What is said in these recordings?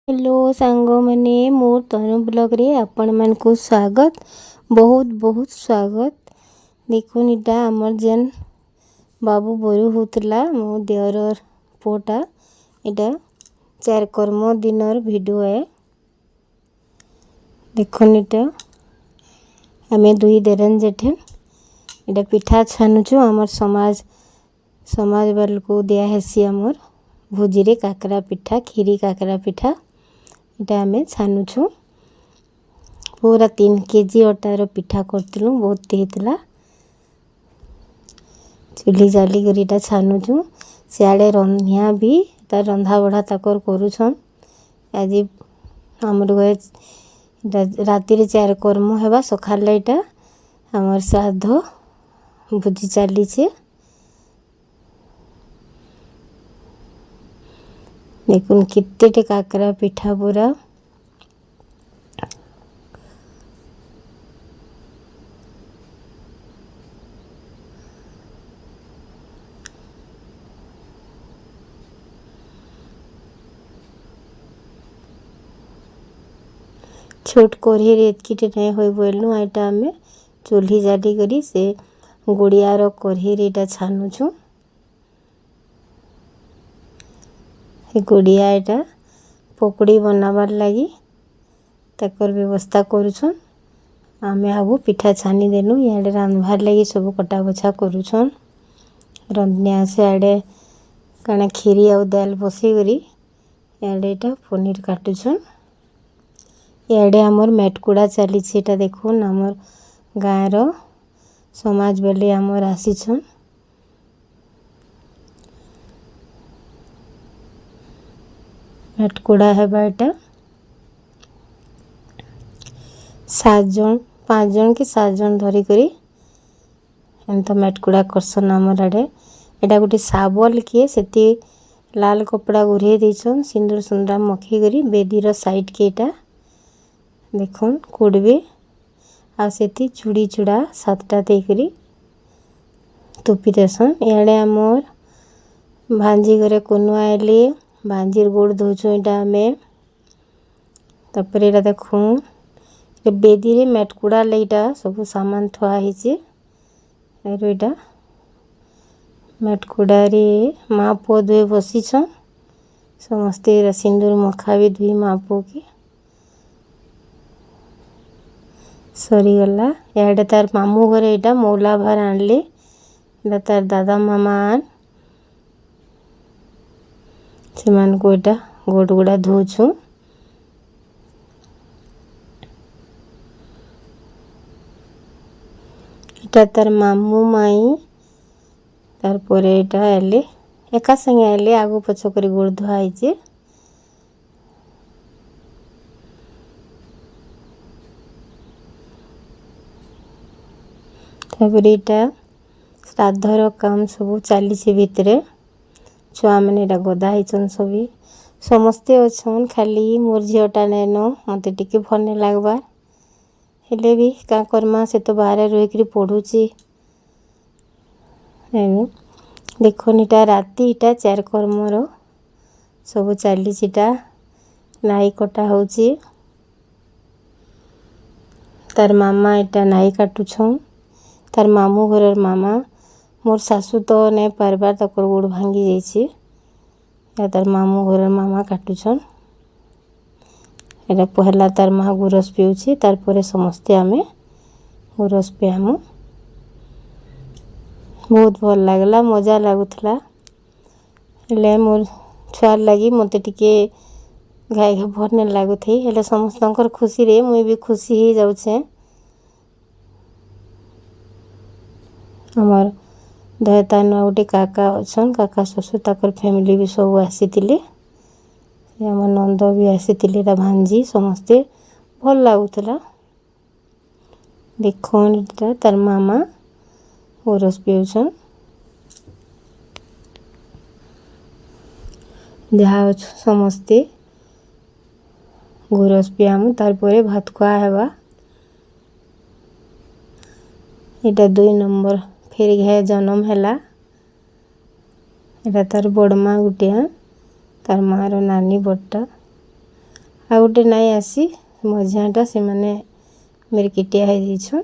Hello सांग मैंने मोर तनु blog रे आपण मन को स्वागत बहुत बहुत स्वागत। देखो इटा आमर जेन बाबू बरु होतला मो देवर पोटा इटा चार कर्म दिनर वीडियो है। देखो इटा आमे दुई देरन जेठे इटा पिठा छानुचु आमर समाज वाल को दिया हेसी आमर भोजी रे काकरा पिठा खीरी काकरा पिठा इटा आमे छानुछु। पूरा 3 केजी अटार पिठा करथिलु बहुत हेतला चुली जाली करी इटा छानुछु। सियाड़े रंधिया भी तार रंधा बढ़ा ताकर करूछन। आज हमर गए राति रे 4 कर्म हेबा सखाल इटा हमर श्राद्ध भुजी चाली छे। देखुन कितने काकरा पिठा पूरा छोट कोढ़ी रेतकीटे नहीं होई बोलनु आइटा हमें चूल्ही जाली करी से गुड़ियार कोढ़ी रेटा छानुछु। गुड़िया एटा पकड़ी बनाबार लगी तकर व्यवस्था करूछन। आमे आगु पिठा छानी देनु याडे रांधबार लगी सब कटा बछा करूछन। रंधनिया से आडे काना खीरी आउ दाल बसी करी याडे एटा पनीर काटुछन। याडे आमर मेटकुड़ा चली छेटा देखुन आमर गाँर समाज बेले आमर आसीछन। मेटकुड़ा है बाटा 7 जन 5 जन कि 7 जन धरी करी एंत मेटकुड़ा करसन आमर आडे एटा गोटे साबल किए सेती लाल कपड़ा गुरे देछन सिंदूर सुंदरा मखी करी बेदीर साइड के एटा देखुन कुड़बे आ सेती चूड़ी चूड़ा 7टा देकरी तुपी देसन। याडे आमर भांजी घरे कुनु आइले भांजीर गोड़ धोचु इटा में तपरे एटा देखुन बेदी रे मेटकुड़ा लेटा सब सामान थुआ हिचे एरो एटा मेटकुड़ा रे माँ पुओ दुए बसी छन समस्ते सिंदूर मखा भी दुई माँ पुओ के सरी गला। याडे तार मामू घरे एटा मौला भार आनले एटा तार दादा मामा आन सेमान को एटा गोड़ गुड़ा धोछु। एटा तार मामू माई तार परे एटा एले एका संगे एले आगु पछ करी गोड़ धुआ हिचे। तापरे एटा श्राद्धर काम सब चली छे भितरे छुआ मैंने एटा गदा हिचन सभी समस्ते अच्छन खाली मोर झीटा नैन मत टिके भल नहीं लगबार हेले भी क्या करमा से तो बाहर रही पढ़ुची। देखो इटा राति इटा 4 कर्मर सब चली नाई कटा होची तार मामा इटा नाई काटुछन तार मामू घर मामा मोर सासू तो नहीं पारबार तकर गोड़ भांगी जाइए या तार मामू घर मामा काटुछन। एटा पहला तार माँ गुरस पिउछी तार परे समस्ते आमे गुरस पियामु बहुत भल लागला मजा लागुथला हेले मोर छुआ लगी मते टिके घाय घा भर नहीं लागुथई हेले समस्तंकर खुशी रे मुई भी खुशी ही जाउछे। हमर दहता न गोटे काका अच्छन काका ससुर ताकर फैमिली भी सब आसीतिले हमर नंद भी आसीतिले भांजी समस्ते भल लागुथला। देखन इटा तार मामा गोरस पिउछन जहा समस्ते गोरस पियामु तार परे भात खुआ हेबा एटा 2 नंबर फिर घे जन्म हैला एटा तार बड़मा गुटिया तार मार नानी बट्टा आ गोटे नाई आसी मझाटा से मैंने मेरे किटिया है दीछन।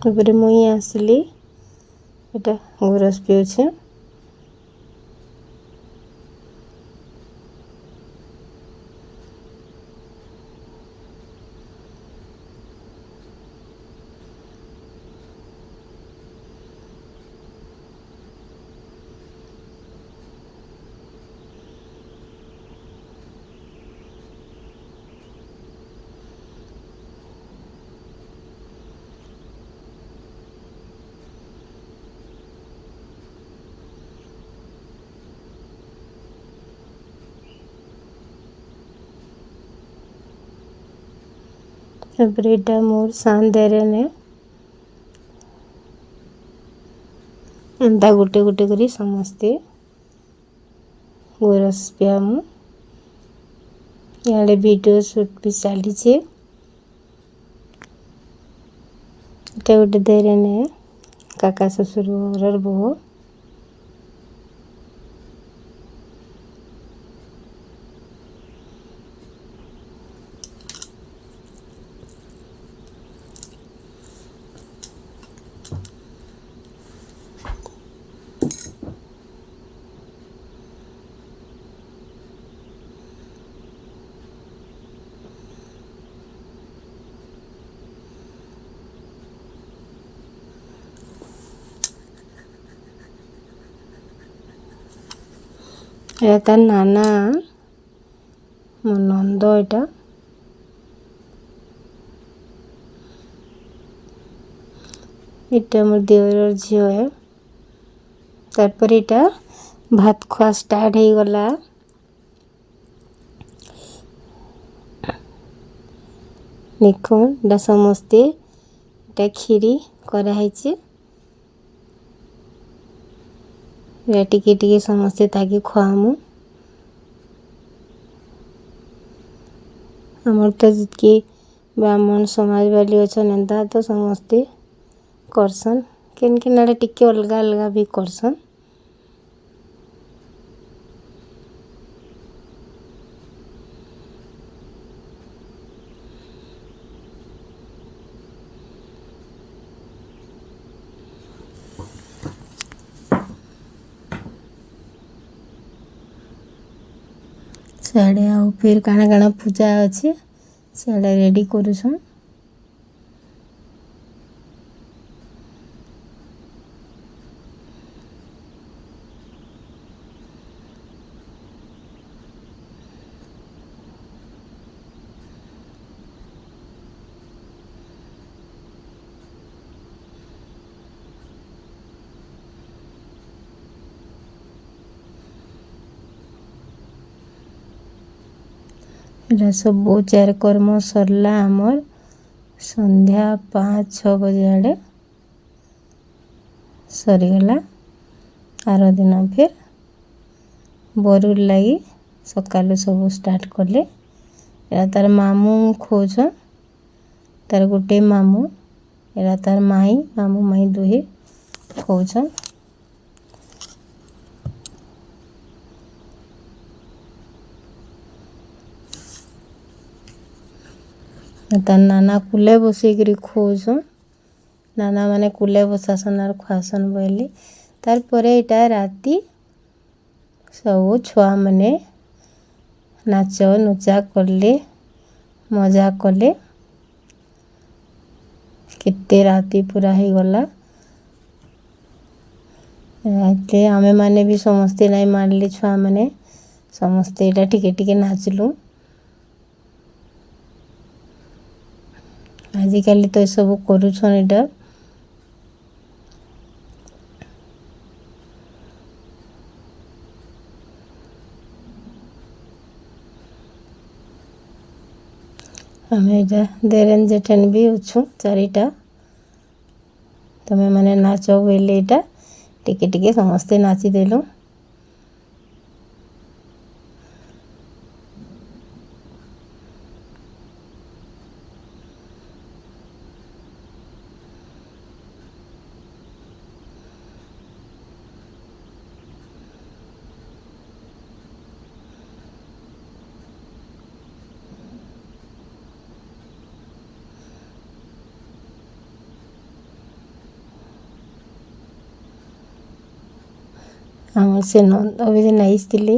तापर मुई आसली एटा गोरस पिउछे। तापर एटा मोर सांदेरे ने एंता गोटे गोटे करी समस्ते गोरस पियामु। इे वीडियो शूट भी चली गोटे देरे ने काका ससुर बो तार नाना मो नंद एटा मोर देवर झील है। तापर एटा भात खुआ स्टार्ट हो गला। देखो समस्ते एटा खीरी कराई टिके टिके समस्ते ताकि खुआमु। आमर तो जितकी ब्राह्मण समाज वाली अच्छन एंता तो समस्ते करसन। केन केन आड़े टिके अलगा अलगा भी करसन। साड़े आउ फिर काना काना पूजा अच्छे साड़े रेडी करूछन। एटा सब चार कर्म सरला आमर संध्या 5-6 बजे आड़े सरीगला। आर दिन फिर बरुर लगी सकालू सब स्टार्ट कले। एरा तार मामू खोजन तार गोटे मामू एरा तार माई मामू माई दुहे खोजन। तार नाना कुले बसैकरी खोजन। नाना माने कुले बसासन और खुआसन बोली। तार परे इटा राती सब छुआ माने नाच नुचा कले मजा कले। कितने राती पूरा ही गला। आमे माने भी समस्ते नहीं मारली छुआ माने समस्ते इटा टिके टिके नाचलु। आजिकल तो सब करूछन इटा। हमें इटा देरेन जेठन भी अच्छु चारिटा तमे माने नाच बोले इटा टिके टिके समस्ते नाची देलु। ଆମର ସେ ନନ୍ଦ ବି ଯେନ୍ ଆସିଥିଲେ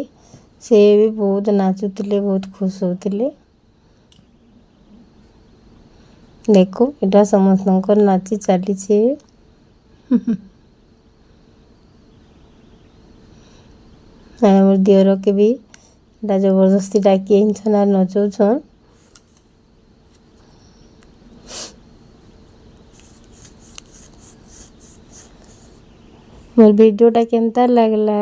ସେ ବି ବହୁତ ନାଚୁଥିଲେ, ବହୁତ ଖୁସ୍ ହଉଥିଲେ। ଦେଖ ଏଇଟା ସମସ୍ତଙ୍କର ନାଚି ଚାଲିଛି। ଆମର ଦିଅରକେ ବି ଏଇଟା ଜବରଦସ୍ତି ଡାକି ଆଣିଛନ୍ ଆର୍ ନଚଉଛନ୍। मोर वीडियोटा केनता लागला